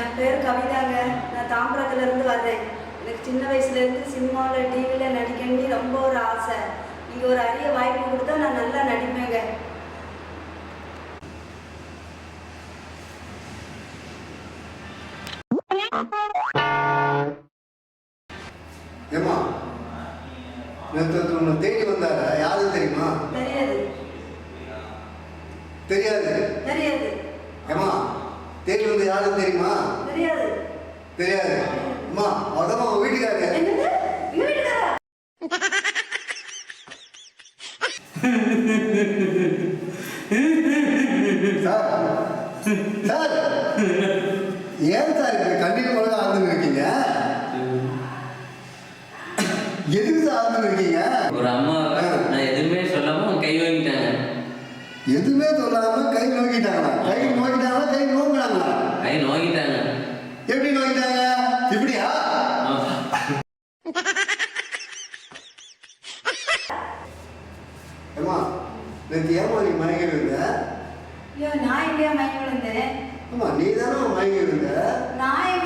என் பேர் கவிதாங்க. நான் தாம்பரத்துலேருந்து வர்றேன். எனக்கு சின்ன வயசுலேருந்து சினிமாவில் டிவியில் நடிக்கணும்னு ரொம்ப ஒரு ஆசை. நீங்கள் ஒரு அரிய வாய்ப்பு கொடுத்தா நான் நல்லா நடிப்பேங்க. ஏமா உன்னை தேடி வந்தார யாரும் தெரியுமா? தெரியாது. தெரியாது தெரியாது. ஏமா தேடி வந்து யாரும் தெரியுமா? தெரியாது. தெரியாது. அம்மா அதமா வீட்டுக்காரு. என்னது? எங்க வீட்டுக்காரா? சார் ஏன் சார் இப்படி கண்டிப்பா ஒழுங்கா ஆழ்ந்து இருக்கீங்க? எதுக்கு சார் ஆழ்ந்து இருக்கீங்க? ஒரு அம்மா நான் எதுவுமே சொல்லாம கை வாங்கிட்டாங்க. எதுவுமே சொல்லாம கை நோக்கிட்டாங்களா? கை நோக்கிட்டாங்களா? கை நோக்கினாங்களா? கை நோக்கிட்டாங்க. எப்படி நோக்கிட்டாங்க? இப்படியா? ஏமா நேற்று ஏமா நீ மயங்கி இருந்த? ஐயோ, நான் எங்கேயா மயங்கி விழுந்தேன்? ஆமா நீ தானே மயங்கி இருந்த. நான் எங்க